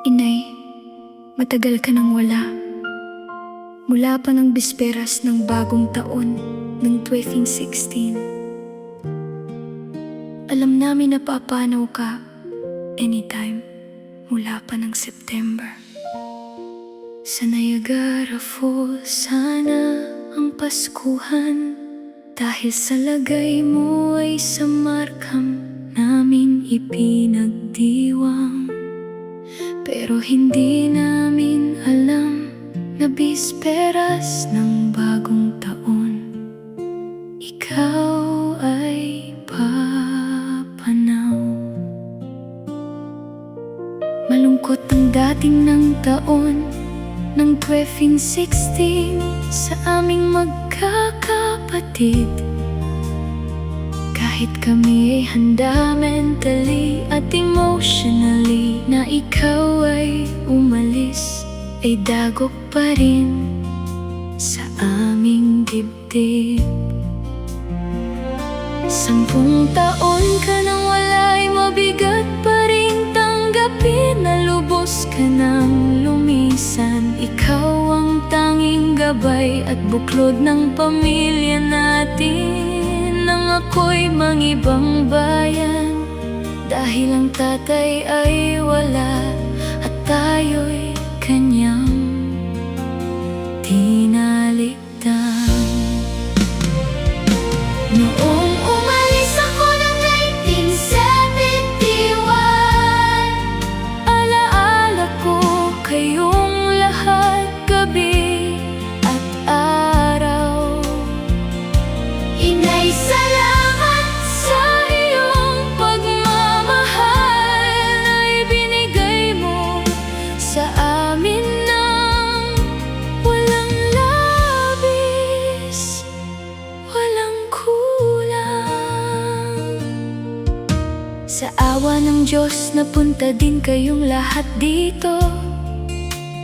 Inay, matagal ka nang wala. Mula pa ng bisperas ng bagong taon ng 2016. Alam namin na papanaw ka anytime mula pa ng September. Sa Niagara Falls sana ang Paskuhan, dahil sa lagay mo ay sa Markham namin ipinagdiwang. Pero hindi namin alam na bisperas ng bagong taon, ikaw ay papanaw. Malungkot ang dating ng taon ng 2016 sa aming magkakapatid. Kahit kami ay handa mentally at emotionally na ikaw ay umalis, ay dagok pa rin sa aming dibdib. 10 taon ka nang wala ay mabigat pa rin tanggapin na lubos ka nang lumisan. Ikaw ang tanging gabay at buklod ng pamilya natin. Nang ako'y mangibang bayan, dahil ang tatay ay wala at tayo'y kanyang tinalikdan. Noong umalis ako ng 1971, alaala ko kayong lahat gabi at araw. Inay, salamat sa iyong pagmamahal na ibinigay mo sa amin ng walang labis, walang kulang. Sa awa ng Diyos napunta din kayong lahat dito.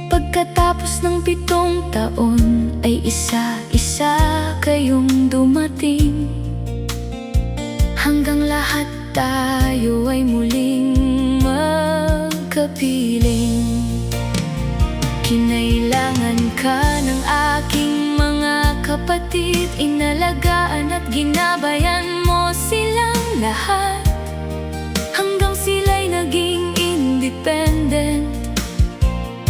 Pagkatapos ng 7 taon ay isa-isa kayong dumating, hanggang lahat tayo ay muling magkapiling. Kinailangan ka ng aking mga kapatid, inalagaan at ginabayan mo silang lahat, hanggang sila'y naging independent.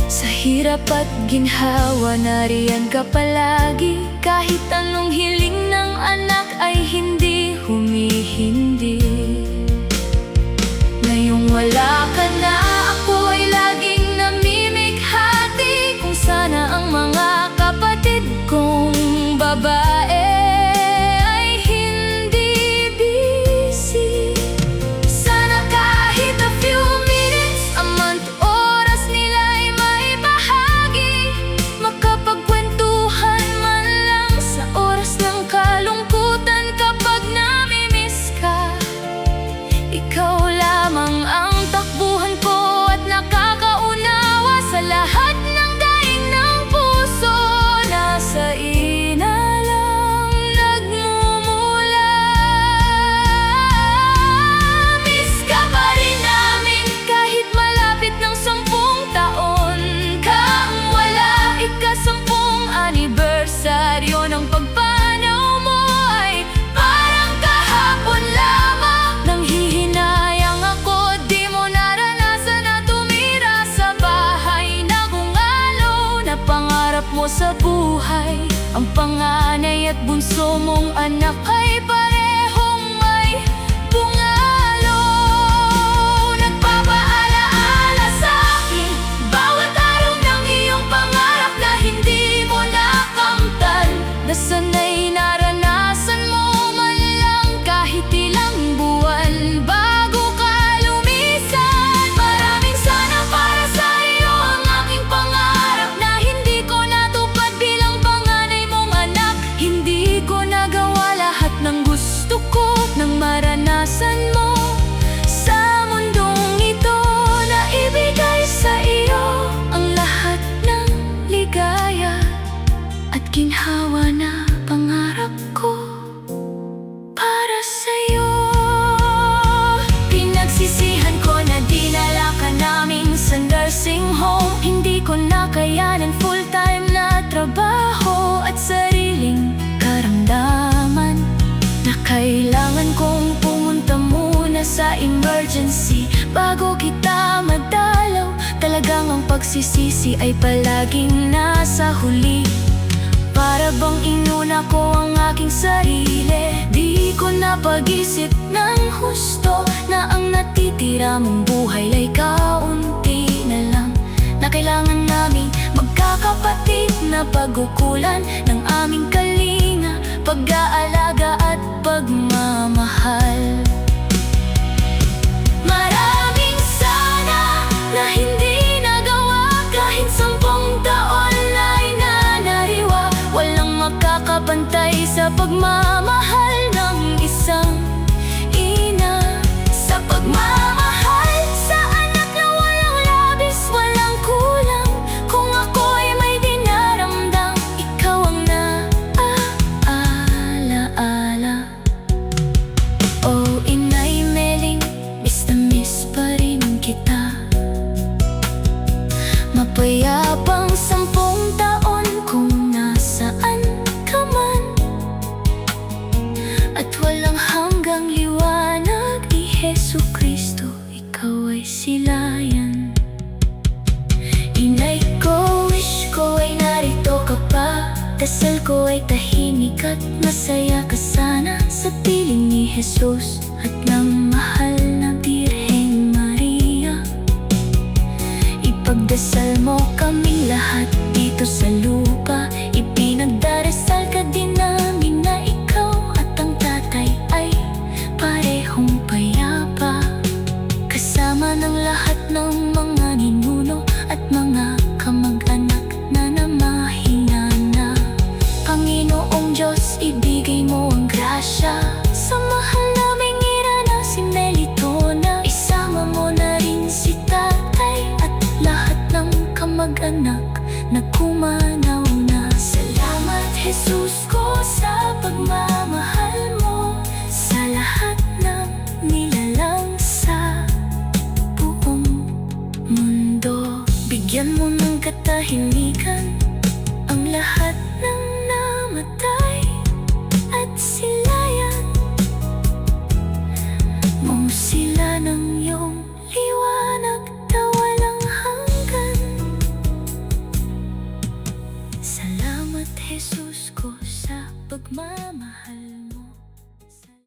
Sa hirap at ginhawa nariyan ka palagi, kahit anong hiling ng anak ay hindi humihindi. Ngayong wala ka na, ako ay laging namimighati kung sana ang mga kapatid kong babae ay hindi busy. Sana kahit a few minutes, a month, oras nila ay maibahagi, makapagkwentuhan man lang sa oras ng kalungkutan. Kapag namimiss ka, ikaw lamang ang takbuhan ko at nakakaunawa sa lahat ng daing ng puso. Nasa ina lang nagmumula. Miss ka pa rin namin kahit malapit ng 10 taon kang wala. Ika-10 anibersaryo ng pagpanaw mo ay parang kahapon lamang. Nanghihinayang ako, di mo naranasan na tumira sa bahay na bungalow na pangarap mo sa buhay. Ang panganay at bunso mong anak ay parehong may bungalow. Nagpapaalaala sa akin bawat araw ng iyong pangarap na hindi mo nakamtan. Nasanay naranasan mo man lang kahit ilang buwan bago ka lumisan. Maraming sana para sa iyo ang aking pangarap na hindi ko natupad bilang panganay mong anak. Hindi ko nagawa lahat emergency. Bago kita madalaw, talagang ang pagsisisi ay palaging nasa huli. Para bang inuna ko ang aking sarili, di ko napag-isip ng husto na ang natitira mong buhay ay kaunti na lang, na kailangan naming magkakapatid na pagkukulan ng aming kalinga, pag-aalaga at pagmamahal. Maraming sana na hindi nagawa, kahit 10 taon ay nanariwa. Walang makakapantay sa pagmamahal ng isang ina, sa pagmamahal sa anak na walang labis, walang kulang. Kung ako'y may dinaramdam, ikaw ang naaalaala. Oh, Inay Meling, miss na miss pa rin kita. Mapayapang 10 taon kung nasaan ka man, at walang hanggang liwanag ni Jesucristo, ikaw ay silayan. Inay ko, wish ko ay narito ka pa. Dasal ko ay tahimik at masaya ka sana sa piling ni Jesus at ng mahal na Birheng Maria. Ipagdasal mo kaming lahat dito sa lupa. Ipinagdarasal ka din namin na ikaw at ang tatay ay parehong payapa, kasama ng lahat ng mga ninuno at mga kamag-anak na namahina na. Panginoong Diyos, ibigay mo ang grasya sa mahal naming ina na si Melitona. Isama mo na rin si tatay at lahat ng kamag-anak na kumanaw na. Salamat Jesus ko sa pagmamahal mo sa lahat ng nilalang sa buong mundo. Bigyan mo ng katahimikan